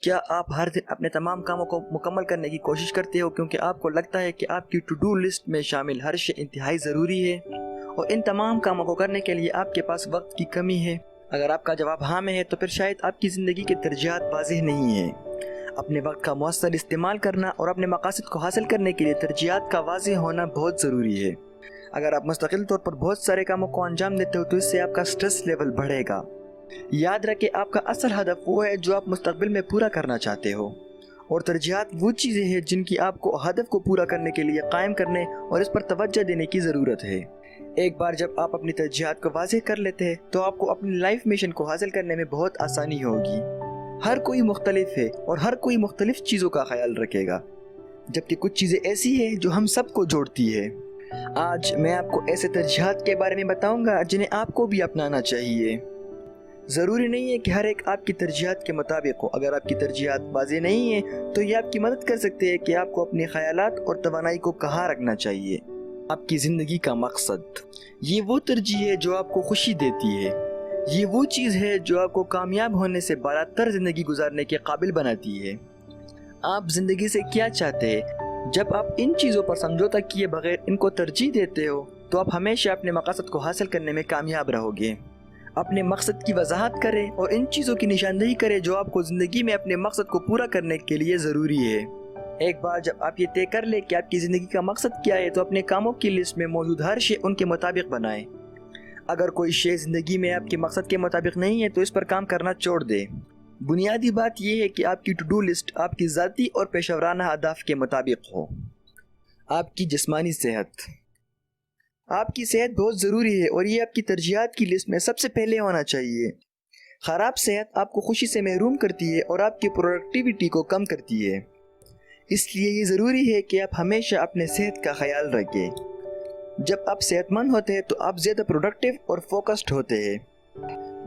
کیا آپ ہر دن اپنے تمام کاموں کو مکمل کرنے کی کوشش کرتے ہو کیونکہ آپ کو لگتا ہے کہ آپ کی ٹو ڈو لسٹ میں شامل ہر شے انتہائی ضروری ہے اور ان تمام کاموں کو کرنے کے لیے آپ کے پاس وقت کی کمی ہے؟ اگر آپ کا جواب ہاں میں ہے تو پھر شاید آپ کی زندگی کے ترجیحات واضح نہیں ہیں۔ اپنے وقت کا مؤثر استعمال کرنا اور اپنے مقاصد کو حاصل کرنے کے لیے ترجیحات کا واضح ہونا بہت ضروری ہے۔ اگر آپ مستقل طور پر بہت سارے کاموں کو انجام دیتے ہو تو اس سے آپ کا سٹریس لیول بڑھے گا۔ یاد رکھیں آپ کا اصل ہدف وہ ہے جو آپ مستقبل میں پورا کرنا چاہتے ہو، اور ترجیحات وہ چیزیں ہیں جن کی آپ کو ہدف کو پورا کرنے کے لیے قائم کرنے اور اس پر توجہ دینے کی ضرورت ہے۔ ایک بار جب آپ اپنی ترجیحات کو واضح کر لیتے ہیں تو آپ کو اپنی لائف مشن کو حاصل کرنے میں بہت آسانی ہوگی۔ ہر کوئی مختلف ہے اور ہر کوئی مختلف چیزوں کا خیال رکھے گا، جبکہ کچھ چیزیں ایسی ہیں جو ہم سب کو جوڑتی ہے۔ آج میں آپ کو ایسے ترجیحات کے بارے میں بتاؤں گا جنہیں آپ کو بھی اپنانا چاہیے۔ ضروری نہیں ہے کہ ہر ایک آپ کی ترجیحات کے مطابق ہو۔ اگر آپ کی ترجیحات واضح نہیں ہیں تو یہ آپ کی مدد کر سکتے ہیں کہ آپ کو اپنے خیالات اور توانائی کو کہاں رکھنا چاہیے۔ آپ کی زندگی کا مقصد، یہ وہ ترجیح ہے جو آپ کو خوشی دیتی ہے۔ یہ وہ چیز ہے جو آپ کو کامیاب ہونے سے بالاتر زندگی گزارنے کے قابل بناتی ہے۔ آپ زندگی سے کیا چاہتے ہیں؟ جب آپ ان چیزوں پر سمجھوتا کیے بغیر ان کو ترجیح دیتے ہو تو آپ ہمیشہ اپنے مقاصد کو حاصل کرنے میں کامیاب رہو گے۔ اپنے مقصد کی وضاحت کریں اور ان چیزوں کی نشاندہی کریں جو آپ کو زندگی میں اپنے مقصد کو پورا کرنے کے لیے ضروری ہے۔ ایک بار جب آپ یہ طے کر لیں کہ آپ کی زندگی کا مقصد کیا ہے تو اپنے کاموں کی لسٹ میں موجود ہر شے ان کے مطابق بنائیں۔ اگر کوئی شے زندگی میں آپ کے مقصد کے مطابق نہیں ہے تو اس پر کام کرنا چھوڑ دیں۔ بنیادی بات یہ ہے کہ آپ کی ٹو ڈو لسٹ آپ کی ذاتی اور پیشہ ورانہ اہداف کے مطابق ہو۔ آپ کی جسمانی صحت، آپ کی صحت بہت ضروری ہے اور یہ آپ کی ترجیحات کی لسٹ میں سب سے پہلے ہونا چاہیے۔ خراب صحت آپ کو خوشی سے محروم کرتی ہے اور آپ کی پروڈکٹیوٹی کو کم کرتی ہے۔ اس لیے یہ ضروری ہے کہ آپ ہمیشہ اپنے صحت کا خیال رکھیں۔ جب آپ صحت مند ہوتے ہیں تو آپ زیادہ پروڈکٹیو اور فوکسڈ ہوتے ہیں۔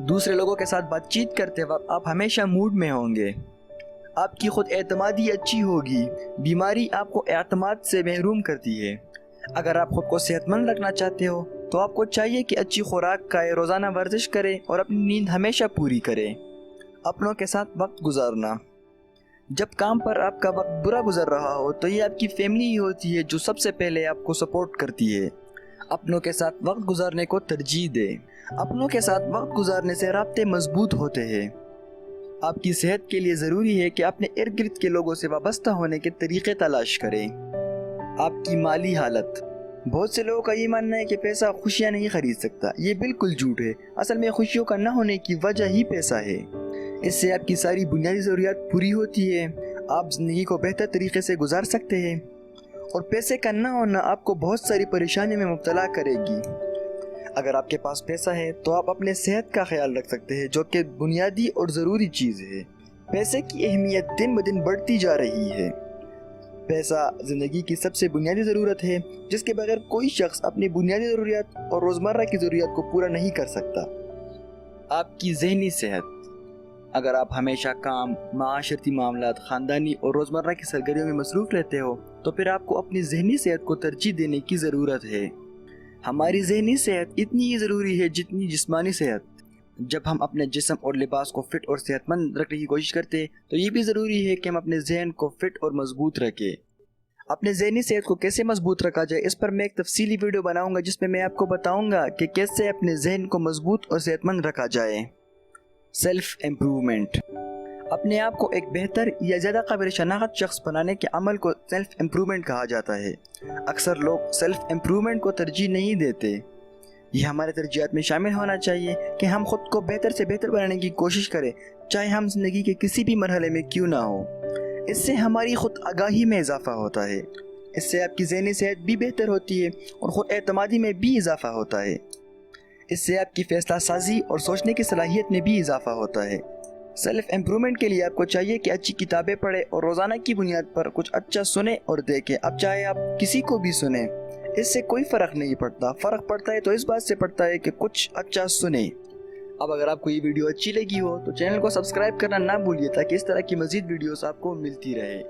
دوسرے لوگوں کے ساتھ بات چیت کرتے وقت آپ ہمیشہ موڈ میں ہوں گے۔ آپ کی خود اعتمادی اچھی ہوگی۔ بیماری آپ کو اعتماد سے محروم کرتی ہے۔ اگر آپ خود کو صحت مند رکھنا چاہتے ہو تو آپ کو چاہیے کہ اچھی خوراک کھائیں، روزانہ ورزش کریں اور اپنی نیند ہمیشہ پوری کریں۔ اپنوں کے ساتھ وقت گزارنا، جب کام پر آپ کا وقت برا گزر رہا ہو تو یہ آپ کی فیملی ہی ہوتی ہے جو سب سے پہلے آپ کو سپورٹ کرتی ہے۔ اپنوں کے ساتھ وقت گزارنے کو ترجیح دیں۔ اپنوں کے ساتھ وقت گزارنے سے رابطے مضبوط ہوتے ہیں۔ آپ کی صحت کے لیے ضروری ہے کہ اپنے ارد گرد کے لوگوں سے وابستہ ہونے کے طریقے تلاش کریں۔ آپ کی مالی حالت، بہت سے لوگوں کا یہ ماننا ہے کہ پیسہ خوشیاں نہیں خرید سکتا۔ یہ بالکل جھوٹ ہے۔ اصل میں خوشیوں کا نہ ہونے کی وجہ ہی پیسہ ہے۔ اس سے آپ کی ساری بنیادی ضروریات پوری ہوتی ہے۔ آپ زندگی کو بہتر طریقے سے گزار سکتے ہیں، اور پیسے کا نہ ہونا آپ کو بہت ساری پریشانیوں میں مبتلا کرے گی۔ اگر آپ کے پاس پیسہ ہے تو آپ اپنے صحت کا خیال رکھ سکتے ہیں، جو کہ بنیادی اور ضروری چیز ہے۔ پیسے کی اہمیت دن بدن بڑھتی جا رہی ہے۔ پیسہ زندگی کی سب سے بنیادی ضرورت ہے، جس کے بغیر کوئی شخص اپنی بنیادی ضروریات اور روزمرہ کی ضروریات کو پورا نہیں کر سکتا۔ آپ کی ذہنی صحت، اگر آپ ہمیشہ کام، معاشرتی معاملات، خاندانی اور روزمرہ کی سرگرمیوں میں مصروف رہتے ہو تو پھر آپ کو اپنی ذہنی صحت کو ترجیح دینے کی ضرورت ہے۔ ہماری ذہنی صحت اتنی ہی ضروری ہے جتنی جسمانی صحت۔ جب ہم اپنے جسم اور لباس کو فٹ اور صحت مند رکھنے کی کوشش کرتے ہیں تو یہ بھی ضروری ہے کہ ہم اپنے ذہن کو فٹ اور مضبوط رکھیں۔ اپنے ذہنی صحت کو کیسے مضبوط رکھا جائے اس پر میں ایک تفصیلی ویڈیو بناؤں گا جس میں آپ کو بتاؤں گا کہ کیسے اپنے ذہن کو مضبوط اور صحت مند رکھا جائے۔ سیلف امپروومنٹ، اپنے آپ کو ایک بہتر یا زیادہ قابل شناخت شخص بنانے کے عمل کو سیلف امپروومنٹ کہا جاتا ہے۔ اکثر لوگ سیلف امپروومنٹ کو ترجیح نہیں دیتے۔ یہ ہمارے ترجیحات میں شامل ہونا چاہیے کہ ہم خود کو بہتر سے بہتر بنانے کی کوشش کریں، چاہے ہم زندگی کے کسی بھی مرحلے میں کیوں نہ ہو۔ اس سے ہماری خود آگاہی میں اضافہ ہوتا ہے۔ اس سے آپ کی ذہنی صحت بھی بہتر ہوتی ہے اور خود اعتمادی میں بھی اضافہ ہوتا ہے۔ اس سے آپ کی فیصلہ سازی اور سوچنے کی صلاحیت میں بھی اضافہ ہوتا ہے۔ سیلف امپروومنٹ کے لیے آپ کو چاہیے کہ اچھی کتابیں پڑھیں اور روزانہ کی بنیاد پر کچھ اچھا سنیں اور دیکھیں۔ اب چاہے آپ کسی کو بھی سنیں، اس سے کوئی فرق نہیں پڑتا۔ فرق پڑتا ہے تو اس بات سے پڑتا ہے کہ کچھ اچھا سنیں۔ اب اگر آپ کو یہ ویڈیو اچھی لگی ہو تو چینل کو سبسکرائب کرنا نہ بھولیے تاکہ اس طرح کی مزید ویڈیوز آپ کو ملتی رہے۔